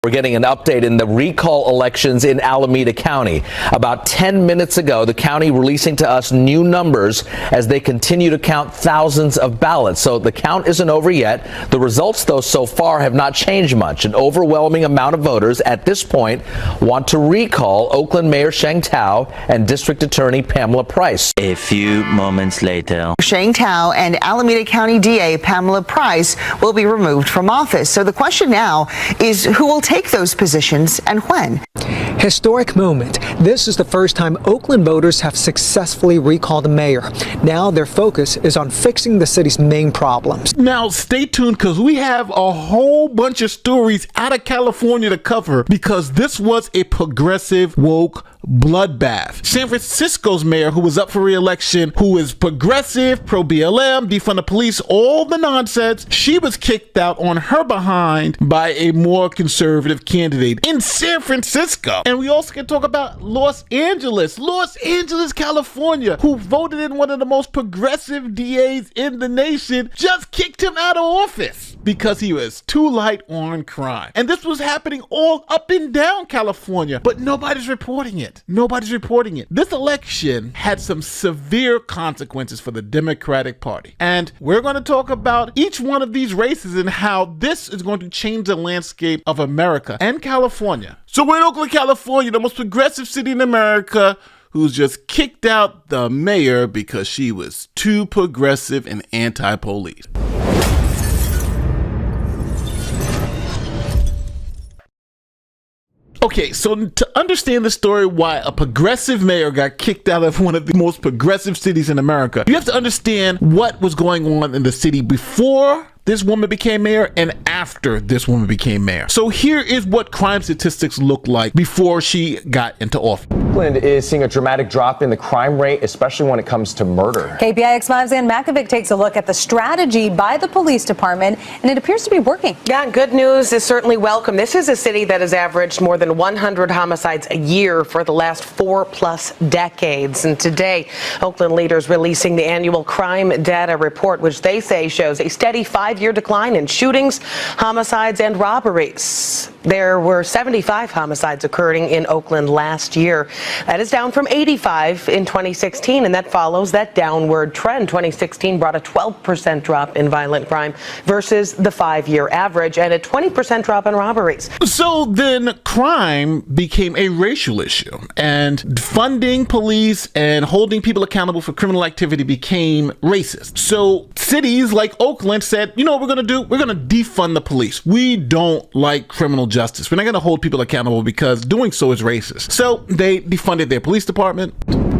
We're getting an update in the recall elections in Alameda County. About 10 minutes ago, the county releasing to us new numbers as they continue to count thousands of ballots. So the count isn't over yet. The results, though, so far have not changed much. An overwhelming amount of voters at this point want to recall Oakland Mayor Sheng Tao and District Attorney Pamela Price. A few moments later, Sheng Tao and Alameda County DA Pamela Price will be removed from office. So the question now is who will take those positions and when? Historic moment. This is the first time Oakland voters have successfully recalled a mayor. Now their focus is on fixing the city's main problems. Now stay tuned because we have a whole bunch of stories out of California to cover because this was a progressive woke bloodbath. San Francisco's mayor, who was up for re-election, who is progressive, pro-BLM, defund the police, all the nonsense, she was kicked out on her behind by a more conservative candidate in San Francisco. And we also can talk about Los Angeles, California, who voted in one of the most progressive DAs in the nation, just kicked him out of office because he was too light on crime. And this was happening all up and down California, but nobody's reporting it. This election had some severe consequences for the Democratic Party. And we're going to talk about each one of these races and how this is going to change the landscape of America and California. So we're in Oakland, California, the most progressive city in America, who's just kicked out the mayor because she was too progressive and anti-police. Okay, so to understand the story why a progressive mayor got kicked out of one of the most progressive cities in America, you have to understand what was going on in the city before this woman became mayor and after this woman became mayor. So here is what crime statistics look like before she got into office. Oakland is seeing a dramatic drop in the crime rate, especially when it comes to murder. KPIX5's Ann Makovic takes a look at the strategy by the police department, and it appears to be working. Yeah, good news is certainly welcome. This is a city that has averaged more than 100 homicides a year for the last 4+ decades. And today, Oakland leaders releasing the annual crime data report, which they say shows a steady 5-year decline in shootings, homicides, and robberies. There were 75 homicides occurring in Oakland last year. That is down from 85 in 2016, and that follows that downward trend. 2016 brought a 12% drop in violent crime versus the 5-year average and a 20% drop in robberies. So then crime became a racial issue, and funding police and holding people accountable for criminal activity became racist. So cities like Oakland said, you know what we're going to do? We're going to defund the police. We don't like criminal justice. We're not going to hold people accountable because doing so is racist. So they defunded their police department.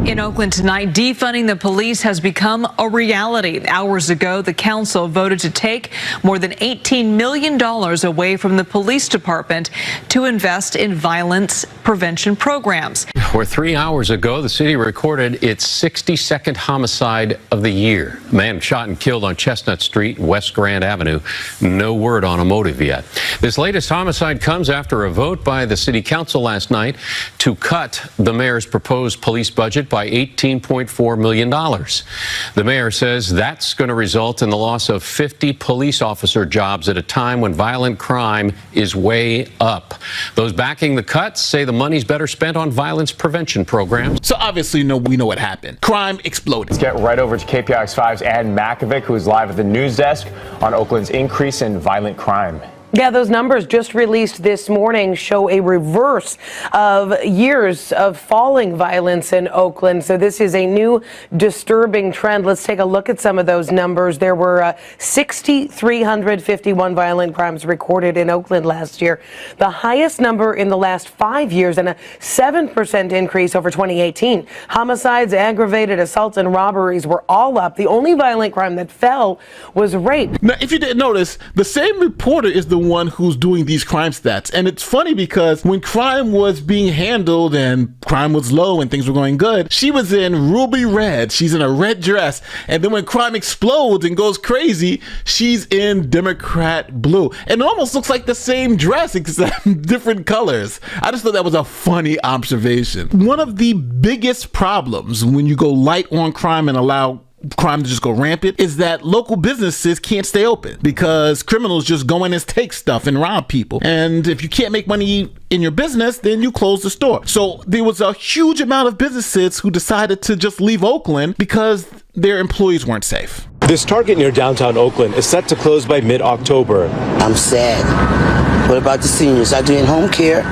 In Oakland tonight, defunding the police has become a reality. Hours ago, the council voted to take more than $18 million away from the police department to invest in violence prevention programs. Where 3 hours ago, the city recorded its 62nd homicide of the year. A man shot and killed on Chestnut Street, West Grand Avenue. No word on a motive yet. This latest homicide comes after a vote by the city council last night to cut the mayor's proposed police budget by $18.4 million. The mayor says that's going to result in the loss of 50 police officer jobs at a time when violent crime is way up. Those backing the cuts say the money's better spent on violence prevention programs. So obviously, we know what happened. Crime exploded. Let's get right over to KPIX5's Ann Makovic, who is live at the news desk on Oakland's increase in violent crime. Yeah, those numbers just released this morning show a reverse of years of falling violence in Oakland. So this is a new disturbing trend. Let's take a look at some of those numbers. There were 6,351 violent crimes recorded in Oakland last year, the highest number in the last 5 years, and a 7% increase over 2018. Homicides, aggravated assaults, and robberies were all up. The only violent crime that fell was rape. Now, if you didn't notice, the same reporter is the one who's doing these crime stats. And it's funny because when crime was being handled and crime was low and things were going good, she was in ruby red. She's in a red dress. And then when crime explodes and goes crazy, she's in Democrat blue. And it almost looks like the same dress except different colors. I just thought that was a funny observation. One of the biggest problems when you go light on crime and allow crime to just go rampant is that local businesses can't stay open because criminals just go in and take stuff and rob people. And if you can't make money in your business, then you close the store. So there was a huge amount of businesses who decided to just leave Oakland because their employees weren't safe. This Target near downtown Oakland is set to close by mid-October. I'm sad. What about the seniors? I do in home care,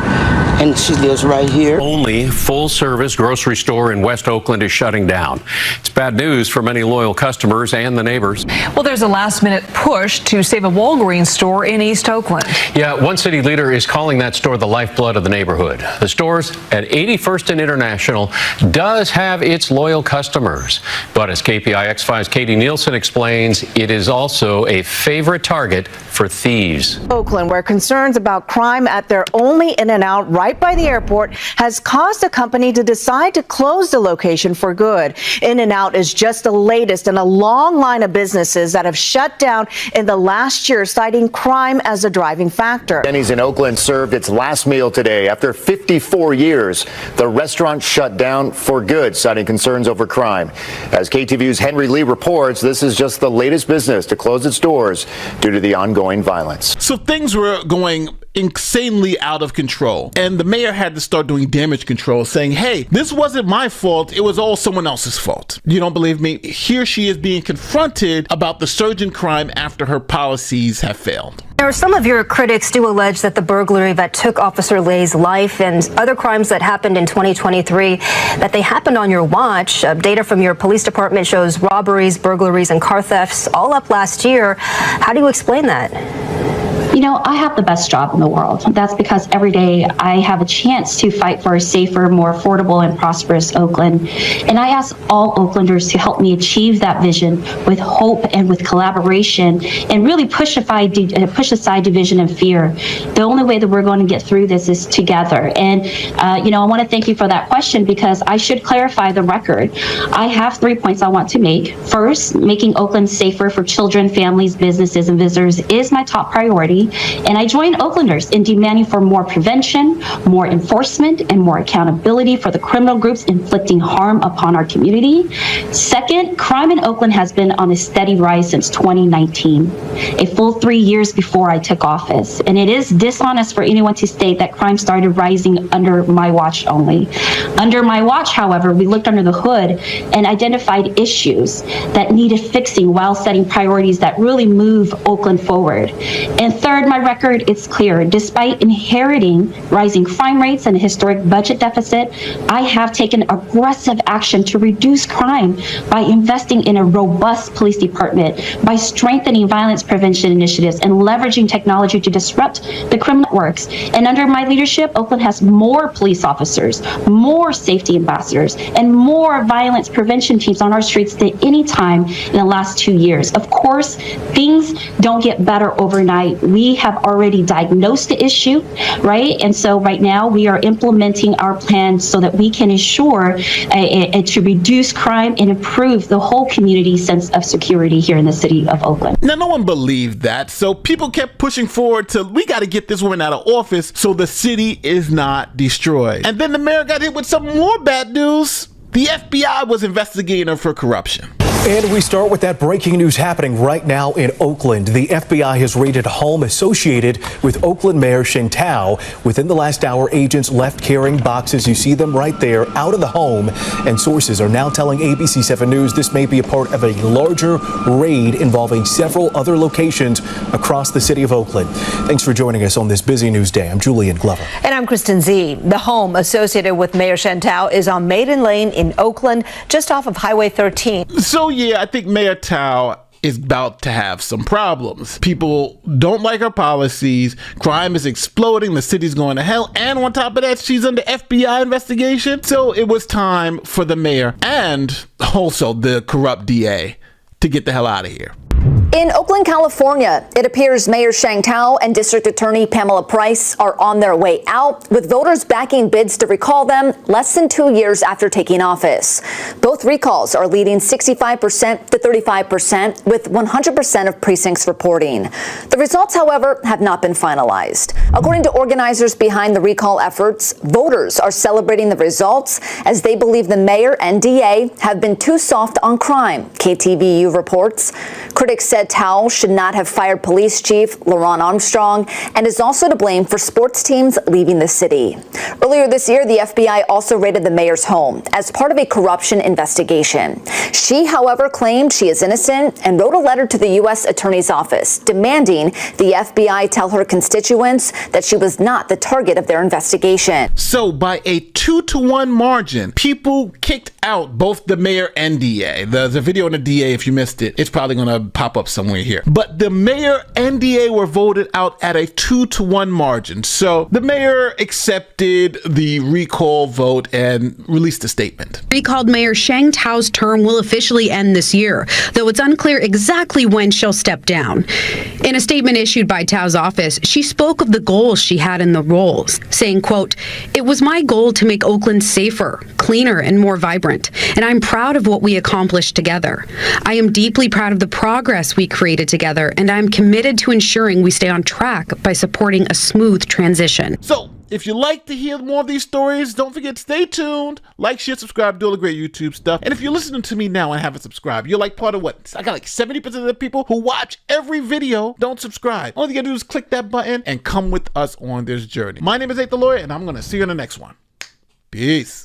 and she lives right here. Only full-service grocery store in West Oakland is shutting down. It's bad news for many loyal customers and the neighbors. Well, there's a last-minute push to save a Walgreens store in East Oakland. Yeah, one city leader is calling that store the lifeblood of the neighborhood. The stores at 81st and International does have its loyal customers. But as KPIX5's Katie Nielsen explains, it is also a favorite target for thieves. Oakland, where concerns about crime at their only In-N-Out right by the airport has caused the company to decide to close the location for good. In-N-Out is just the latest in a long line of businesses that have shut down in the last year, citing crime as a driving factor. Denny's in Oakland served its last meal today. After 54 years, the restaurant shut down for good, citing concerns over crime. As KTVU's Henry Lee reports, this is just the latest business to close its doors due to the ongoing violence. So things were going insanely out of control, and the mayor had to start doing damage control, saying, hey, this wasn't my fault, it was all someone else's fault. You don't believe me? Here she is being confronted about the surge in crime after her policies have failed. Some of your critics do allege that the burglary that took Officer Lay's life and other crimes that happened in 2023, that they happened on your watch. Data from your police department shows robberies, burglaries, and car thefts all up last year. How do you explain that? You know, I have the best job in the world. That's because every day I have a chance to fight for a safer, more affordable, and prosperous Oakland. And I ask all Oaklanders to help me achieve that vision with hope and with collaboration, and really push aside division and fear. The only way that we're going to get through this is together. And, I want to thank you for that question, because I should clarify the record. I have 3 points I want to make. First, making Oakland safer for children, families, businesses, and visitors is my top priority. And I join Oaklanders in demanding for more prevention, more enforcement, and more accountability for the criminal groups inflicting harm upon our community. Second, crime in Oakland has been on a steady rise since 2019, a full 3 years before I took office. And it is dishonest for anyone to state that crime started rising under my watch only. Under my watch, however, we looked under the hood and identified issues that needed fixing while setting priorities that really move Oakland forward. And third, my record is clear. Despite inheriting rising crime rates and a historic budget deficit, I have taken aggressive action to reduce crime by investing in a robust police department, by strengthening violence prevention initiatives, and leveraging technology to disrupt the criminal networks. And under my leadership, Oakland has more police officers, more safety ambassadors, and more violence prevention teams on our streets than any time in the last 2 years. Of course, things don't get better overnight. We have already diagnosed the issue, right? And so right now we are implementing our plan so that we can ensure to reduce crime and improve the whole community sense of security here in the city of Oakland. Now, no one believed that, so people kept pushing forward to, we got to get this woman out of office so the city is not destroyed. And then the mayor got hit with some more bad news. The FBI was investigating her for corruption. And we start with that breaking news happening right now in Oakland. The FBI has raided a home associated with Oakland Mayor Shintao. Within the last hour, agents left carrying boxes. You see them right there out of the home. And sources are now telling ABC 7 News this may be a part of a larger raid involving several other locations across the city of Oakland. Thanks for joining us on this busy news day. I'm Julian Glover. And I'm Kristen Z. The home associated with Mayor Shintao is on Maiden Lane in Oakland, just off of Highway 13. So yeah, I think Mayor Tao is about to have some problems. People don't like her policies. Crime is exploding. The city's going to hell. And on top of that, she's under FBI investigation. So it was time for the mayor and also the corrupt DA to get the hell out of here. In Oakland, California, it appears Mayor Sheng Tao and District Attorney Pamela Price are on their way out, with voters backing bids to recall them less than 2 years after taking office. Both recalls are leading 65% to 35%, with 100% of precincts reporting. The results, however, have not been finalized. According to organizers behind the recall efforts, voters are celebrating the results as they believe the mayor and DA have been too soft on crime, KTVU reports. Critics said Tao should not have fired police chief Laron Armstrong and is also to blame for sports teams leaving the city. Earlier this year, the FBI also raided the mayor's home as part of a corruption investigation. She, however, claimed she is innocent and wrote a letter to the U.S. Attorney's Office demanding the FBI tell her constituents that she was not the target of their investigation. So by a 2-to-1 margin, people kicked out both the mayor and DA. There's a video on the DA if you missed it. It's probably going to pop up somewhere here. But the mayor and DA were voted out at a 2-to-1 margin. So the mayor accepted the recall vote and released a statement. Recalled Mayor Sheng Tao's term will officially end this year, though it's unclear exactly when she'll step down. In a statement issued by Tao's office, she spoke of the goals she had in the roles, saying, quote, "It was my goal to make Oakland safer, cleaner, and more vibrant, and I'm proud of what we accomplished together. I am deeply proud of the progress we created together, and I'm committed to ensuring we stay on track by supporting a smooth transition." So, if you like to hear more of these stories, don't forget, stay tuned. Like, share, subscribe, do all the great YouTube stuff. And if you're listening to me now and haven't subscribed, you're like part of what? I got like 70% of the people who watch every video don't subscribe. All you gotta do is click that button and come with us on this journey. My name is Nate the Lawyer, and I'm gonna see you in the next one. Peace.